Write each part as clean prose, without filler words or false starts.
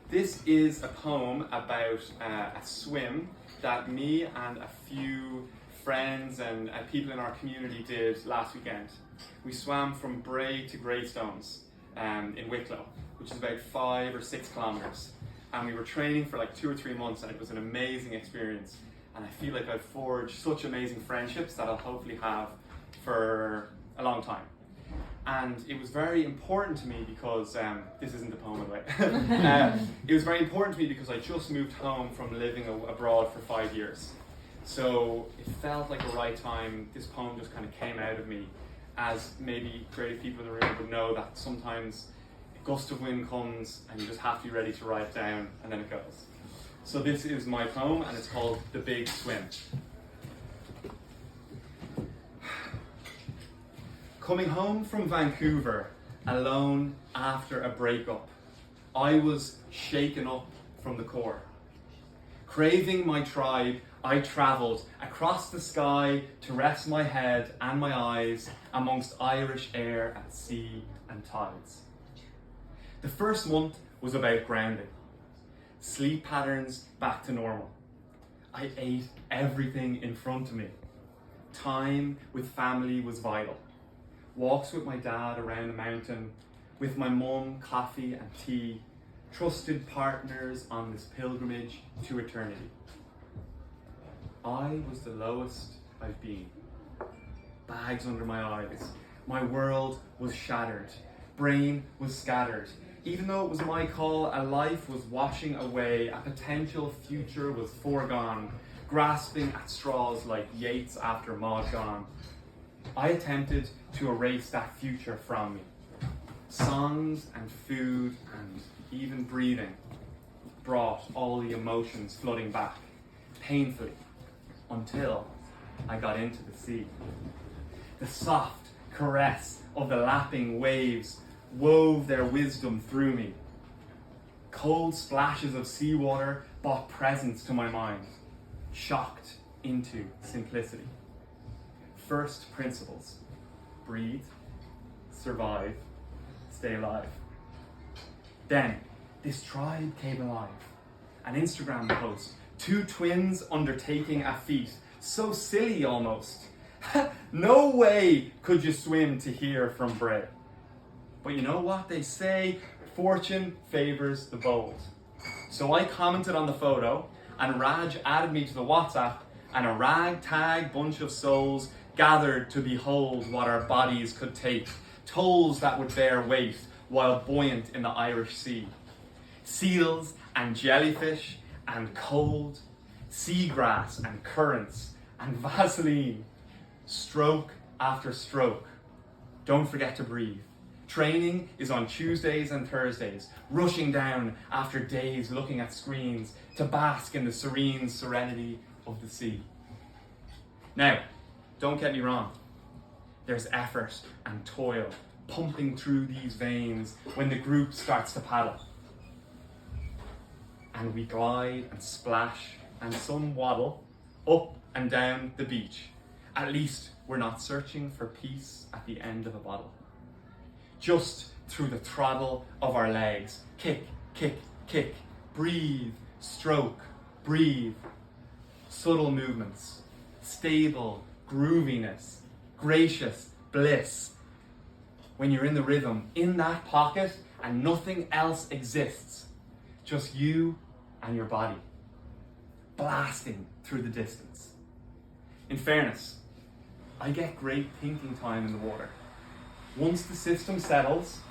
This is a poem about a swim that me and a few friends and people in our community did last weekend. We swam from Bray to Greystones in Wicklow, which is about 5 or 6 kilometres. And we were training for like 2 or 3 months, and it was an amazing experience. And I feel like I've forged such amazing friendships that I'll hopefully have for a long time. And it was very important to me because, this isn't the poem by the way, it was very important to me because I just moved home from living abroad for 5 years. So it felt like the right time. This poem just kind of came out of me, as maybe creative people in the room would know that sometimes a gust of wind comes and you just have to be ready to write it down, and then it goes. So this is my poem, and it's called The Big Swim. Coming home from Vancouver, alone after a breakup, I was shaken up from the core. Craving my tribe, I travelled across the sky to rest my head and my eyes amongst Irish air and sea and tides. The first month was about grounding, sleep patterns back to normal. I ate everything in front of me. Time with family was vital. Walks with my dad around the mountain, with my mum, coffee and tea, trusted partners on this pilgrimage to eternity. I was the lowest I've been. Bags under my eyes. My world was shattered. Brain was scattered. Even though it was my call, a life was washing away. A potential future was foregone, grasping at straws like Yeats after Maud gone. I attempted to erase that future from me. Songs and food and even breathing brought all the emotions flooding back, painfully, until I got into the sea. The soft caress of the lapping waves wove their wisdom through me. Cold splashes of seawater brought presence to my mind, shocked into simplicity. First principles: breathe, survive, stay alive. Then, this tribe came alive. An Instagram post, 2 twins undertaking a feat, so silly almost. No way could you swim to here from Bray. But you know what they say, fortune favors the bold. So I commented on the photo, and Raj added me to the WhatsApp, and a ragtag bunch of souls gathered to behold what our bodies could take, tolls that would bear weight while buoyant in the Irish Sea. Seals and jellyfish and cold, seagrass and currents and Vaseline, stroke after stroke. Don't forget to breathe. Training is on Tuesdays and Thursdays, rushing down after days looking at screens to bask in the serene serenity of the sea. Now, don't get me wrong, there's effort and toil pumping through these veins when the group starts to paddle. And we glide and splash and some waddle up and down the beach. At least we're not searching for peace at the end of a bottle. Just through the throttle of our legs, kick, kick, kick, breathe, stroke, breathe. Subtle movements, stable grooviness, gracious bliss. When you're in the rhythm, in that pocket, and nothing else exists, just you and your body, blasting through the distance. In fairness, I get great thinking time in the water. Once the system settles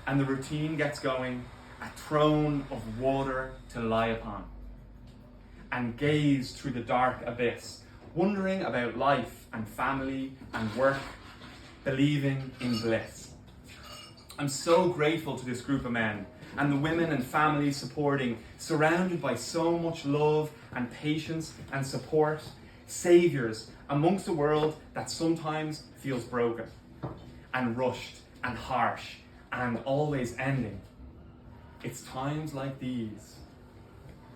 and the routine gets going, a throne of water to lie upon, and gaze through the dark abyss, wondering about life and family and work, believing in bliss. I'm so grateful to this group of men and the women and families supporting, surrounded by so much love and patience and support, saviors amongst a world that sometimes feels broken and rushed and harsh and always ending. It's times like these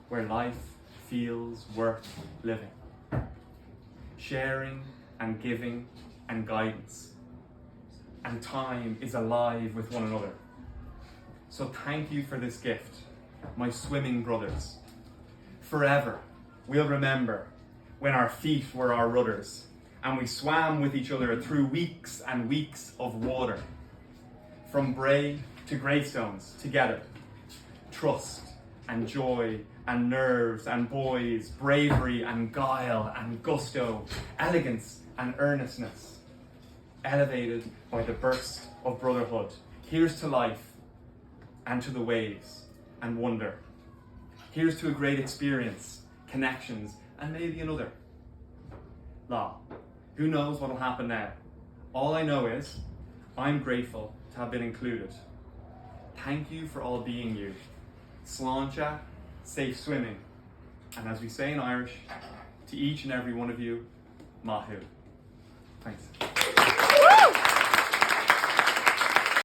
where life feels worth living. Sharing and giving and guidance. And time is alive with one another. So thank you for this gift. my swimming brothers. Forever, we'll remember when our feet were our rudders and we swam with each other through weeks and weeks of water. From Bray to gravestones together. Trust and joy and nerves and boys, bravery and guile and gusto, elegance and earnestness. Elevated by the burst of brotherhood. Here's to life and to the waves and wonder. Here's to a great experience, connections, and maybe another. La, who knows what'll happen now? All I know is I'm grateful to have been included. Thank you for all being you. Sláinte, safe swimming. And as we say in Irish, to each and every one of you, mahu.